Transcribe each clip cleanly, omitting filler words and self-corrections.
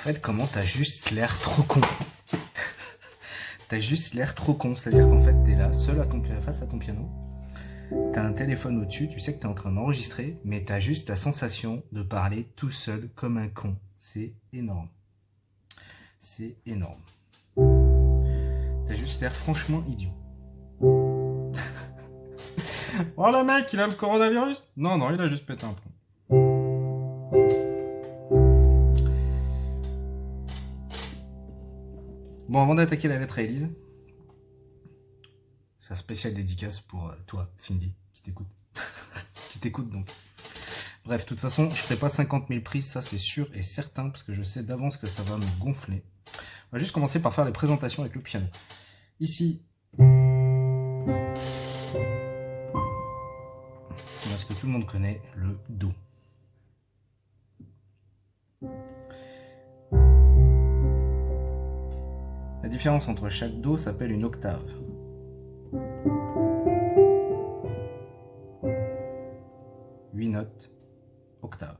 fait, comment t'as juste l'air trop con. T'as juste l'air trop con, c'est-à-dire qu'en fait, t'es là, seul face à ton piano, t'as un téléphone au-dessus, tu sais que t'es en train d'enregistrer, mais t'as juste la sensation de parler tout seul comme un con. C'est énorme. C'est énorme. T'as juste l'air franchement idiot. Oh le mec, il a le coronavirus? Non, non, il a juste pété un plomb. Bon, avant d'attaquer la lettre à Élise, c'est un spécial dédicace pour toi, Cindy, qui t'écoute. Qui t'écoute donc. Bref, de toute façon, je ferai pas 50 000 prises, ça c'est sûr et certain, parce que je sais d'avance que ça va me gonfler. On va juste commencer par faire les présentations avec le piano. Ici, on a ce que tout le monde connaît, le Do. La différence entre chaque Do s'appelle une octave. Huit notes, octave.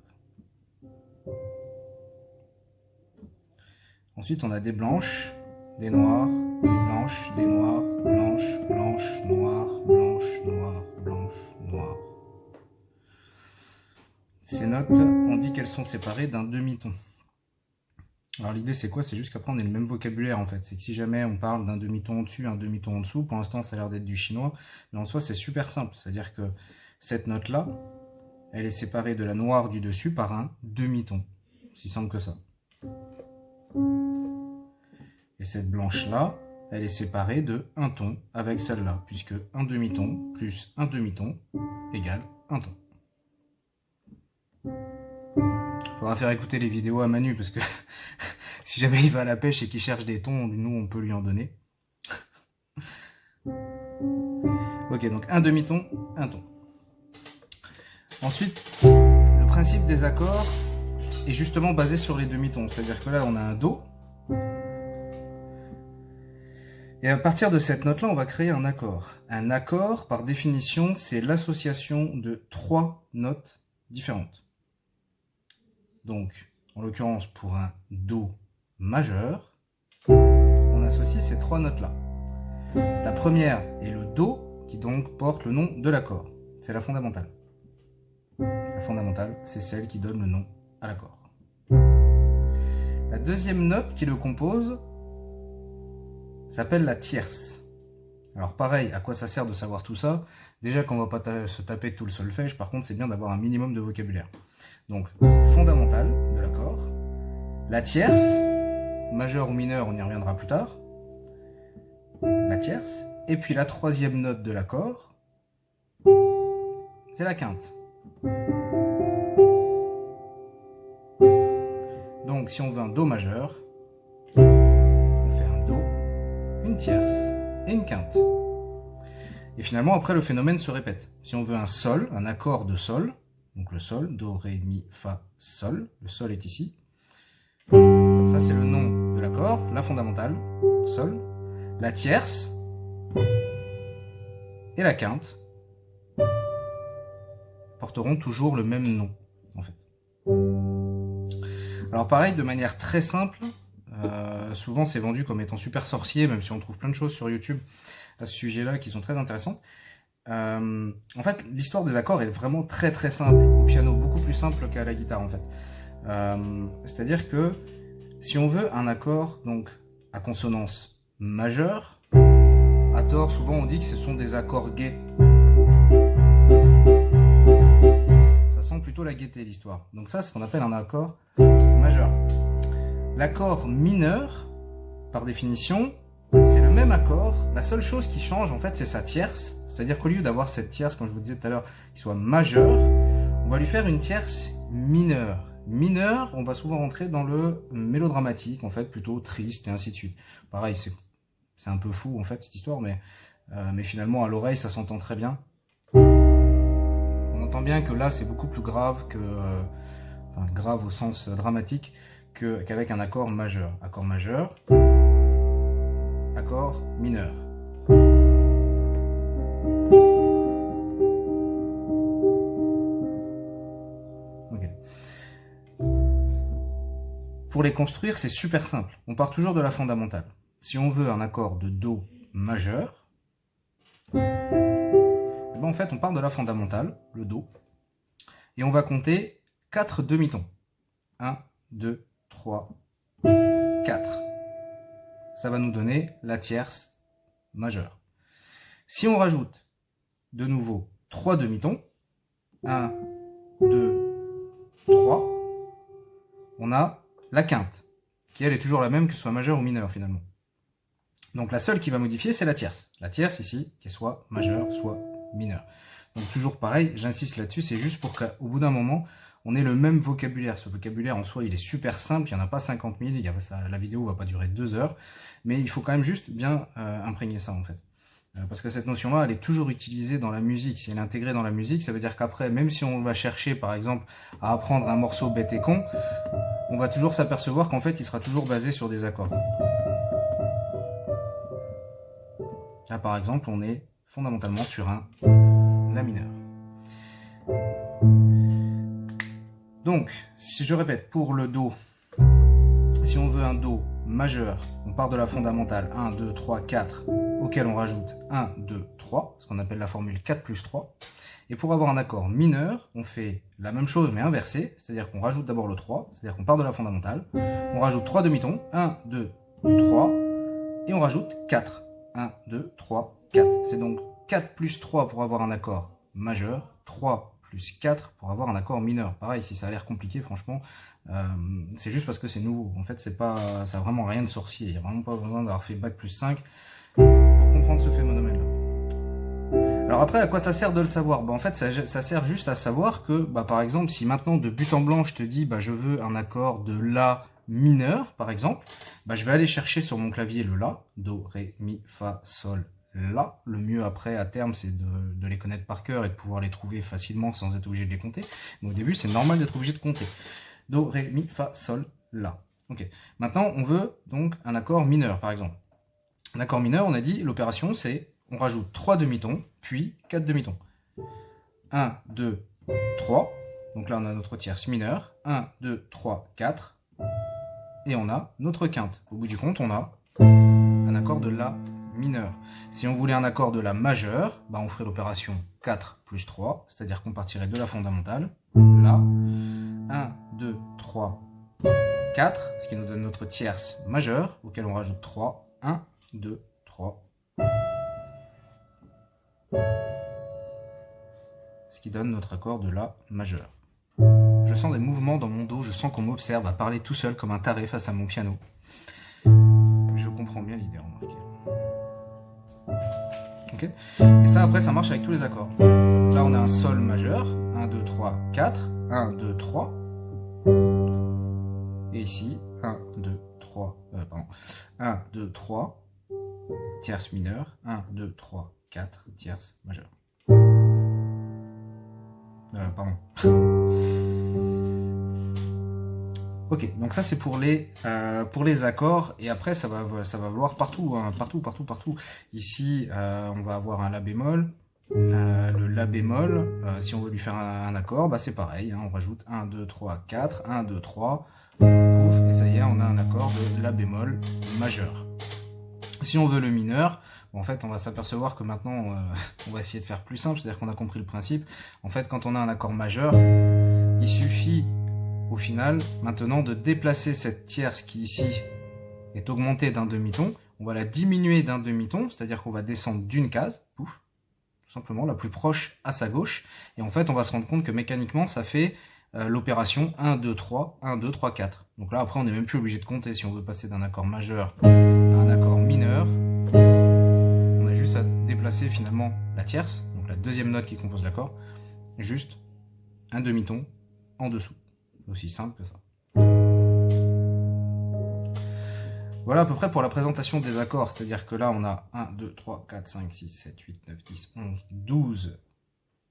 Ensuite, on a des blanches, des noires, des blanches, des noires, blanches, blanches, noires, blanches, noires, blanches, noires. Ces notes, on dit qu'elles sont séparées d'un demi-ton. Alors l'idée c'est quoi? C'est juste qu'après on ait le même vocabulaire en fait. C'est que si jamais on parle d'un demi-ton au-dessus, un demi-ton en dessous, pour l'instant ça a l'air d'être du chinois, mais en soi c'est super simple. C'est-à-dire que cette note-là, elle est séparée de la noire du dessus par un demi-ton. Si simple que ça. Et cette blanche-là, elle est séparée de un ton avec celle-là, puisque un demi-ton plus un demi-ton égale un ton. Faudra faire écouter les vidéos à Manu, parce que si jamais il va à la pêche et qu'il cherche des tons, nous on peut lui en donner. Ok, donc un demi-ton, un ton. Ensuite, le principe des accords est justement basé sur les demi-tons. C'est-à-dire que là, on a un Do. Et à partir de cette note-là, on va créer un accord. Un accord, par définition, c'est l'association de trois notes différentes. Donc, en l'occurrence, pour un Do majeur, on associe ces trois notes-là. La première est le Do, qui donc porte le nom de l'accord. C'est la fondamentale. La fondamentale, c'est celle qui donne le nom à l'accord. La deuxième note qui le compose s'appelle la tierce. Alors pareil, à quoi ça sert de savoir tout ça? Déjà qu'on va pas se taper tout le solfège, par contre c'est bien d'avoir un minimum de vocabulaire. Donc, fondamentale de l'accord, la tierce, majeure ou mineure, on y reviendra plus tard, la tierce, et puis la troisième note de l'accord, c'est la quinte. Donc si on veut un Do majeur, on fait un Do, une tierce et une quinte. Et finalement après le phénomène se répète. Si on veut un Sol, un accord de Sol, donc le Sol, Do, Ré, Mi, Fa, Sol, le Sol est ici. Ça c'est le nom de l'accord, la fondamentale, Sol, la tierce et la quinte porteront toujours le même nom en fait. Alors pareil, de manière très simple, souvent c'est vendu comme étant super sorcier, même si on trouve plein de choses sur YouTube à ce sujet-là qui sont très intéressantes. En fait, l'histoire des accords est vraiment très très simple au piano, beaucoup plus simple qu'à la guitare en fait. C'est-à-dire que si on veut un accord donc à consonance majeure, à tort souvent on dit que ce sont des accords gais. Ça sent plutôt la gaieté l'histoire. Donc ça c'est ce qu'on appelle un accord majeur. L'accord mineur, par définition, c'est le même accord. La seule chose qui change en fait c'est sa tierce. C'est-à-dire qu'au lieu d'avoir cette tierce, comme je vous disais tout à l'heure, qui soit majeure, on va lui faire une tierce mineure. Mineure, on va souvent rentrer dans le mélodramatique, en fait, plutôt triste et ainsi de suite. Pareil, c'est un peu fou en fait cette histoire, mais finalement à l'oreille ça s'entend très bien. On entend bien que là c'est beaucoup plus grave que, enfin grave au sens dramatique, qu'avec un accord majeur. Accord majeur, accord mineur. Pour les construire, c'est super simple. On part toujours de la fondamentale. Si on veut un accord de Do majeur, eh ben en fait, on part de la fondamentale, le Do, et on va compter 4 demi-tons. 1, 2, 3, 4. Ça va nous donner la tierce majeure. Si on rajoute de nouveau 3 demi-tons, 1, 2, 3, on a la quinte, qui elle est toujours la même que ce soit majeure ou mineure finalement. Donc la seule qui va modifier, c'est la tierce. La tierce ici, qu'elle soit majeure, soit mineure. Donc toujours pareil, j'insiste là-dessus, c'est juste pour qu'au bout d'un moment, on ait le même vocabulaire. Ce vocabulaire en soi, il est super simple, il n'y en a pas 50 000, la vidéo ne va pas durer 2 heures, mais il faut quand même juste bien imprégner ça en fait. Parce que cette notion-là, elle est toujours utilisée dans la musique. Si elle est intégrée dans la musique, ça veut dire qu'après, même si on va chercher, par exemple, à apprendre un morceau bête et con, on va toujours s'apercevoir qu'en fait, il sera toujours basé sur des accords. Là, par exemple, on est fondamentalement sur un La mineur. Donc, si je répète, pour le Do, si on veut un Do majeur, on part de la fondamentale 1, 2, 3, 4, auquel on rajoute 1, 2, 3, ce qu'on appelle la formule 4 plus 3. Et pour avoir un accord mineur, on fait la même chose mais inversée, c'est-à-dire qu'on rajoute d'abord le 3, c'est-à-dire qu'on part de la fondamentale, on rajoute 3 demi-tons, 1, 2, 3, et on rajoute 4. 1, 2, 3, 4. C'est donc 4 plus 3 pour avoir un accord majeur, 3 plus 4 pour avoir un accord mineur. Pareil, si ça a l'air compliqué, franchement, c'est juste parce que c'est nouveau. En fait, ça n'a vraiment rien de sorcier. Il n'y a vraiment pas besoin d'avoir fait bac plus 5 pour comprendre ce phénomène-là. Alors après, à quoi ça sert de le savoir? En fait, ça sert juste à savoir que, par exemple, si maintenant, de but en blanc, je te dis, je veux un accord de La mineur, par exemple, je vais aller chercher sur mon clavier le La, Do, Ré, Mi, Fa, Sol, La. Le mieux après, à terme, c'est de les connaître par cœur et de pouvoir les trouver facilement sans être obligé de les compter. Mais au début, c'est normal d'être obligé de compter. Do, Ré, Mi, Fa, Sol, La. Ok. Maintenant, on veut donc un accord mineur, par exemple. Un accord mineur, on a dit, l'opération, c'est on rajoute 3 demi-tons, puis 4 demi-tons. 1, 2, 3. Donc là, on a notre tierce mineure. 1, 2, 3, 4. Et on a notre quinte. Au bout du compte, on a un accord de La mineur. Si on voulait un accord de La majeure, on ferait l'opération 4 plus 3, c'est-à-dire qu'on partirait de la fondamentale, La, 1, 2, 3, 4, ce qui nous donne notre tierce majeure, auquel on rajoute 3, 1, 2, 3, ce qui donne notre accord de La majeure. Je sens des mouvements dans mon dos, je sens qu'on m'observe à parler tout seul comme un taré face à mon piano. Je comprends bien l'idée, remarquez. Okay. Et ça, après, ça marche avec tous les accords. Là, on a un Sol majeur, 1, 2, 3, 4, 1, 2, 3. Et ici, 1, 2, 3, 1, 2, 3, tierce mineure, 1, 2, 3, 4, tierce majeure. Ok, donc ça c'est pour les accords, et après ça va valoir partout, hein, partout. Ici, on va avoir un La bémol, le La bémol, si on veut lui faire un accord, c'est pareil, hein, on rajoute 1, 2, 3, 4, 1, 2, 3, ouf, et ça y est, on a un accord de La bémol majeur. Si on veut le mineur, en fait, on va s'apercevoir que maintenant, on va essayer de faire plus simple, c'est-à-dire qu'on a compris le principe. En fait, quand on a un accord majeur, il suffit, au final, maintenant, de déplacer cette tierce qui, ici, est augmentée d'un demi-ton. On va la diminuer d'un demi-ton, c'est-à-dire qu'on va descendre d'une case, pouf, tout simplement, la plus proche à sa gauche. Et en fait, on va se rendre compte que mécaniquement, ça fait l'opération 1, 2, 3, 1, 2, 3, 4. Donc là, après, on n'est même plus obligé de compter. Si on veut passer d'un accord majeur à un accord mineur, on a juste à déplacer finalement la tierce, donc la deuxième note qui compose l'accord, juste un demi-ton en dessous. C'est aussi simple que ça. Voilà à peu près pour la présentation des accords, c'est-à-dire que là on a 1, 2, 3, 4, 5, 6, 7, 8, 9, 10, 11, 12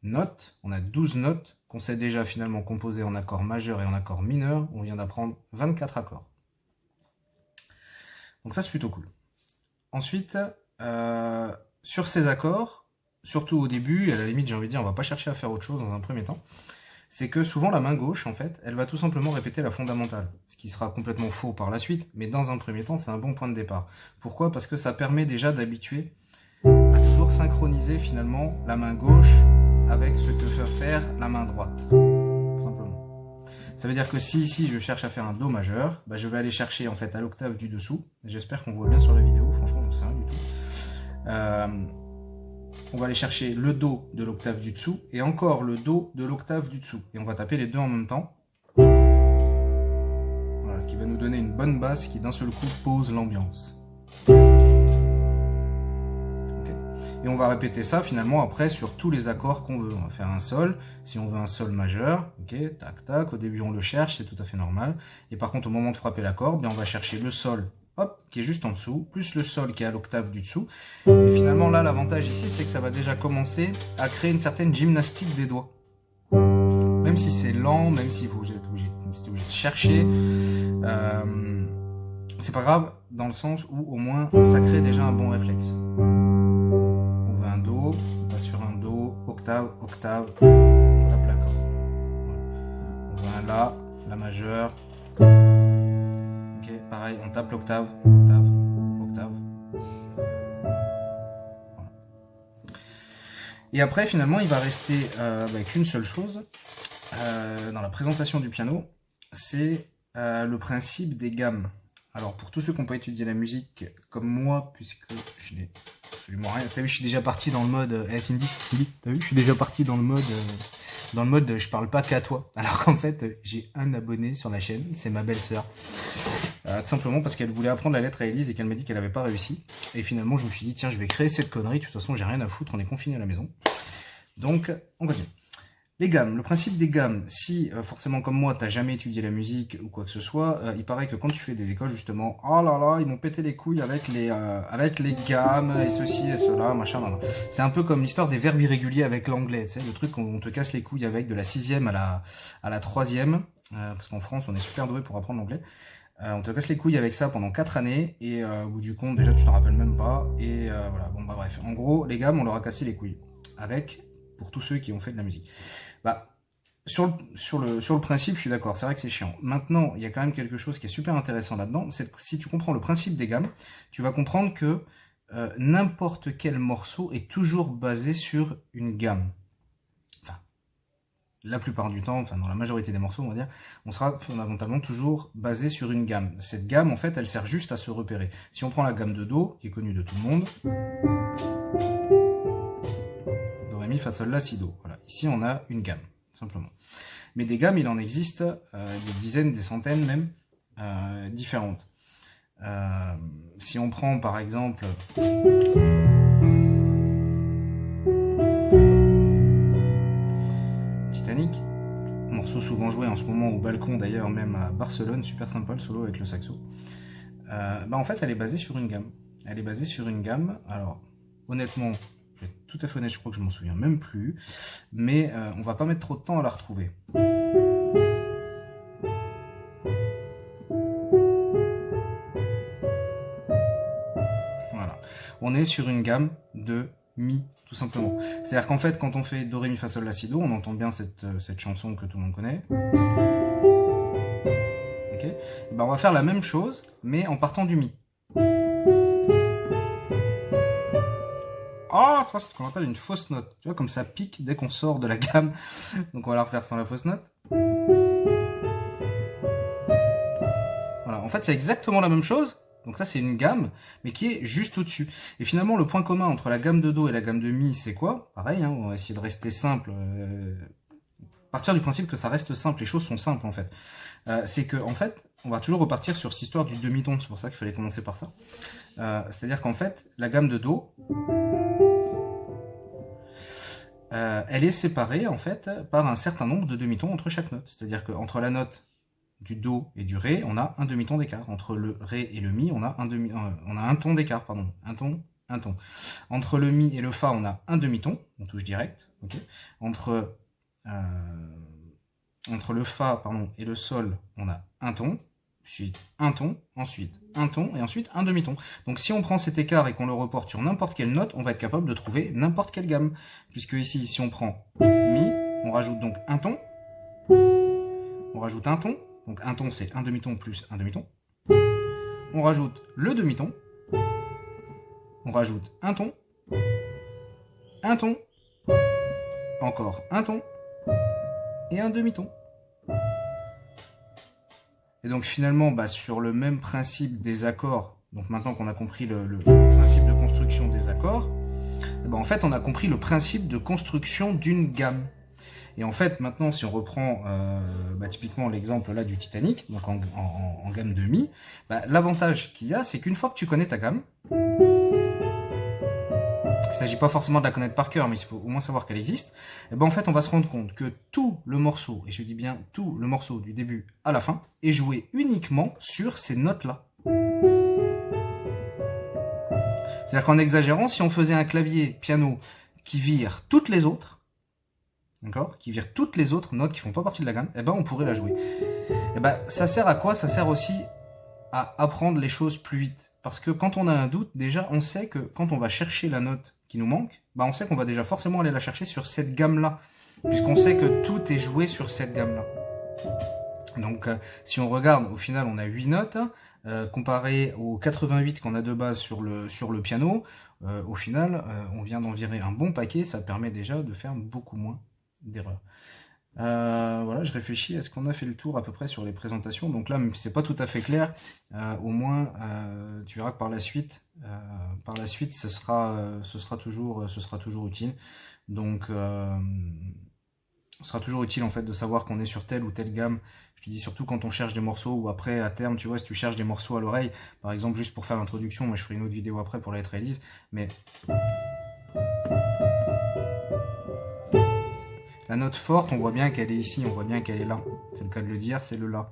notes. On a 12 notes qu'on sait déjà finalement composer en accord majeur et en accord mineur. On vient d'apprendre 24 accords. Donc ça c'est plutôt cool. Ensuite, sur ces accords, surtout au début, à la limite j'ai envie de dire on va pas chercher à faire autre chose dans un premier temps. c'est que souvent la main gauche, en fait, elle va tout simplement répéter la fondamentale, ce qui sera complètement faux par la suite, mais dans un premier temps, c'est un bon point de départ. Pourquoi? Parce que ça permet déjà d'habituer à toujours synchroniser finalement la main gauche avec ce que fait faire la main droite, simplement. Ça veut dire que si ici je cherche à faire un Do majeur, bah, je vais aller chercher en fait à l'octave du dessous. J'espère qu'on voit bien sur la vidéo, franchement je ne sais rien du tout. On va aller chercher le Do de l'octave du dessous et encore le Do de l'octave du dessous. Et on va taper les deux en même temps. Voilà, ce qui va nous donner une bonne basse qui d'un seul coup pose l'ambiance. Et on va répéter ça finalement après sur tous les accords qu'on veut. On va faire un Sol, si on veut un Sol majeur, ok, tac tac, au début on le cherche, c'est tout à fait normal. Et par contre au moment de frapper l'accord, on va chercher le Sol, hop, qui est juste en dessous, plus le Sol qui est à l'octave du dessous. Et finalement là l'avantage ici c'est que ça va déjà commencer à créer une certaine gymnastique des doigts. Même si c'est lent, même si vous êtes obligé de chercher, c'est pas grave dans le sens où au moins ça crée déjà un bon réflexe. On passe sur un Do, octave, octave, on tape l'accord. Voilà. On voit un La, La majeur. Ok, pareil, on tape l'octave, octave, octave. Voilà. Et après, finalement, il va rester qu'une seule chose dans la présentation du piano, c'est le principe des gammes. Alors, pour tous ceux qui n'ont pas étudié la musique comme moi, puisque je n'ai absolument rien. T'as vu, je suis déjà parti dans le mode. Cindy, t'as vu, je suis déjà parti dans le mode. Je parle pas qu'à toi. Alors qu'en fait, j'ai un abonné sur la chaîne, c'est ma belle-sœur. Tout simplement parce qu'elle voulait apprendre la lettre à Élise et qu'elle m'a dit qu'elle n'avait pas réussi. Et finalement, je me suis dit, tiens, je vais créer cette connerie. De toute façon, j'ai rien à foutre, on est confiné à la maison. Donc, on continue. Les gammes, le principe des gammes, si forcément comme moi t'as jamais étudié la musique ou quoi que ce soit, il paraît que quand tu fais des écoles justement, oh là là, ils m'ont pété les couilles avec les gammes et ceci et cela, machin, nan, nan. C'est un peu comme l'histoire des verbes irréguliers avec l'anglais, tu sais, le truc où on te casse les couilles avec de la 6e à la 3e, parce qu'en France on est super doué pour apprendre l'anglais. On te casse les couilles avec ça pendant 4 années et au bout du compte déjà tu t'en rappelles même pas et voilà, bon bah bref, en gros les gammes on leur a cassé les couilles avec, pour tous ceux qui ont fait de la musique. Bah, sur le principe, je suis d'accord, c'est vrai que c'est chiant. Maintenant, il y a quand même quelque chose qui est super intéressant là-dedans, c'est que si tu comprends le principe des gammes, tu vas comprendre que n'importe quel morceau est toujours basé sur une gamme. Enfin, la plupart du temps, enfin dans la majorité des morceaux, on va dire, on sera fondamentalement toujours basé sur une gamme. Cette gamme, en fait, elle sert juste à se repérer. Si on prend la gamme de Do, qui est connue de tout le monde, Mi, Fa, Sol, La, Si, Do. Voilà. Ici, on a une gamme, simplement. Mais des gammes, il en existe des dizaines, des centaines même, différentes. Si on prend, par exemple, Titanic, morceau souvent joué en ce moment au balcon, d'ailleurs, même à Barcelone, super sympa, le solo avec le saxo. En fait, elle est basée sur une gamme. Elle est basée sur une gamme. Alors, honnêtement, je vais être tout à fait honnête, je crois que je m'en souviens même plus, mais on va pas mettre trop de temps à la retrouver. Voilà, on est sur une gamme de Mi, tout simplement. C'est-à-dire qu'en fait, quand on fait Do, Ré, Mi, Fa, Sol, La, Si, Do, on entend bien cette chanson que tout le monde connaît. Okay. Et ben on va faire la même chose, mais en partant du Mi. Ah, ça c'est ce qu'on appelle une fausse note. Tu vois, comme ça pique dès qu'on sort de la gamme. Donc on va la refaire sans la fausse note. Voilà, en fait c'est exactement la même chose. Donc ça c'est une gamme, mais qui est juste au-dessus. Et finalement le point commun entre la gamme de Do et la gamme de Mi, c'est quoi? Pareil, hein, on va essayer de rester simple. Partir du principe que ça reste simple, les choses sont simples en fait. C'est que en fait, on va toujours repartir sur cette histoire du demi-ton, c'est pour ça qu'il fallait commencer par ça. C'est-à-dire qu'en fait, la gamme de Do, elle est séparée en fait par un certain nombre de demi-tons entre chaque note. C'est-à-dire qu'entre la note du Do et du Ré, on a un demi-ton d'écart. Entre le Ré et le Mi, on a un ton d'écart, pardon. Un ton. Entre le Mi et le Fa, on a un demi-ton, on touche direct. Okay. Entre le Fa et le Sol, on a un ton, ensuite un ton, ensuite un ton, et ensuite un demi-ton. Donc si on prend cet écart et qu'on le reporte sur n'importe quelle note, on va être capable de trouver n'importe quelle gamme. Puisque ici, si on prend Mi, on rajoute donc un ton, On rajoute un ton, donc un ton c'est un demi-ton plus un demi-ton. On rajoute le demi-ton. On rajoute un ton, encore un ton et un demi-ton. Et donc finalement, sur le même principe des accords, donc maintenant qu'on a compris le principe de construction des accords, en fait on a compris le principe de construction d'une gamme. Et en fait maintenant si on reprend typiquement l'exemple là du Titanic, donc en gamme de Mi, l'avantage qu'il y a c'est qu'une fois que tu connais ta gamme, il ne s'agit pas forcément de la connaître par cœur, mais il faut au moins savoir qu'elle existe. Et en fait, on va se rendre compte que tout le morceau, et je dis bien tout le morceau du début à la fin, est joué uniquement sur ces notes-là. C'est-à-dire qu'en exagérant, si on faisait un clavier piano qui vire toutes les autres, d'accord, qui vire toutes les autres notes qui font pas partie de la gamme, on pourrait la jouer. Ça sert à quoi? Ça sert aussi à apprendre les choses plus vite. Parce que quand on a un doute, déjà, on sait que quand on va chercher la note qui nous manque, on sait qu'on va déjà forcément aller la chercher sur cette gamme-là, puisqu'on sait que tout est joué sur cette gamme-là. Donc, si on regarde, au final, on a 8 notes, comparé aux 88 qu'on a de base sur le piano, au final, on vient d'en virer un bon paquet, ça permet déjà de faire beaucoup moins d'erreurs. Voilà, je réfléchis, est-ce qu'on a fait le tour à peu près sur les présentations? Donc là, c'est pas tout à fait clair, au moins tu verras que par la suite ce sera toujours utile. Donc ce sera toujours utile en fait de savoir qu'on est sur telle ou telle gamme. Je te dis surtout quand on cherche des morceaux, ou après à terme, tu vois, si tu cherches des morceaux à l'oreille, par exemple juste pour faire l'introduction, moi je ferai une autre vidéo après pour la lettre release, mais la note forte, on voit bien qu'elle est ici, on voit bien qu'elle est là. C'est le cas de le dire, c'est le La.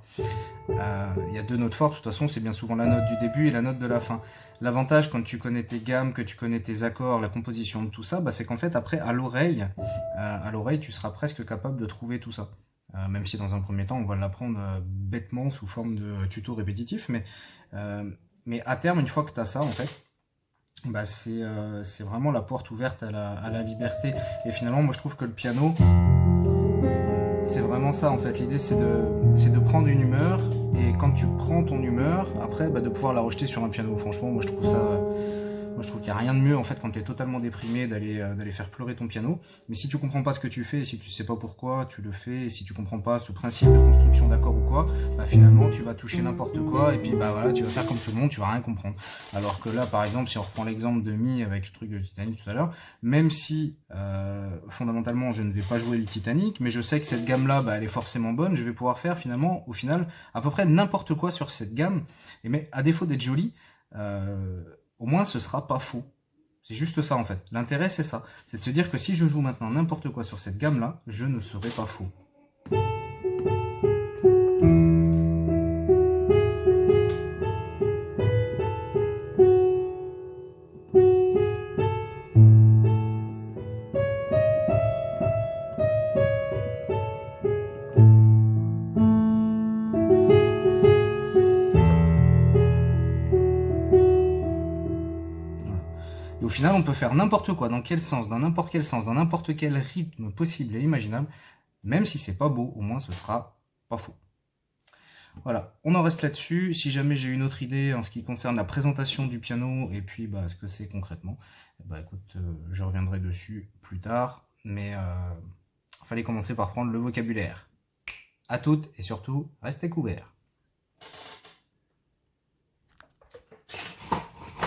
Il y a deux notes fortes, de toute façon, c'est bien souvent la note du début et la note de la fin. L'avantage, quand tu connais tes gammes, que tu connais tes accords, la composition de tout ça, c'est qu'en fait, après, à l'oreille, tu seras presque capable de trouver tout ça. Même si dans un premier temps, on va l'apprendre bêtement sous forme de tuto répétitif. Mais à terme, une fois que tu as ça, en fait, c'est vraiment la porte ouverte à la liberté. Et finalement, moi je trouve que le piano, c'est vraiment ça en fait. L'idée c'est de prendre une humeur, et quand tu prends ton humeur, après de pouvoir la rejeter sur un piano. Franchement, moi je trouve ça... Moi je trouve qu'il n'y a rien de mieux en fait quand tu es totalement déprimé d'aller faire pleurer ton piano. Mais si tu comprends pas ce que tu fais, et si tu sais pas pourquoi tu le fais, et si tu comprends pas ce principe de construction d'accords ou quoi, finalement tu vas toucher n'importe quoi, et puis voilà, tu vas faire comme tout le monde, tu vas rien comprendre. Alors que là par exemple, si on reprend l'exemple de Mi avec le truc de Titanic tout à l'heure, même si fondamentalement je ne vais pas jouer le Titanic, mais je sais que cette gamme là elle est forcément bonne, je vais pouvoir faire finalement au final à peu près n'importe quoi sur cette gamme, mais à défaut d'être joli, au moins ce sera pas faux. C'est juste ça en fait. L'intérêt c'est ça. C'est de se dire que si je joue maintenant n'importe quoi sur cette gamme là, je ne serai pas faux. Et au final, on peut faire n'importe quoi, dans quel sens, dans n'importe quel sens, dans n'importe quel rythme possible et imaginable, même si c'est pas beau, au moins ce sera pas faux. Voilà, on en reste là-dessus. Si jamais j'ai une autre idée en ce qui concerne la présentation du piano et puis ce que c'est concrètement, écoute, je reviendrai dessus plus tard, mais il fallait commencer par prendre le vocabulaire. À toutes et surtout, restez couverts.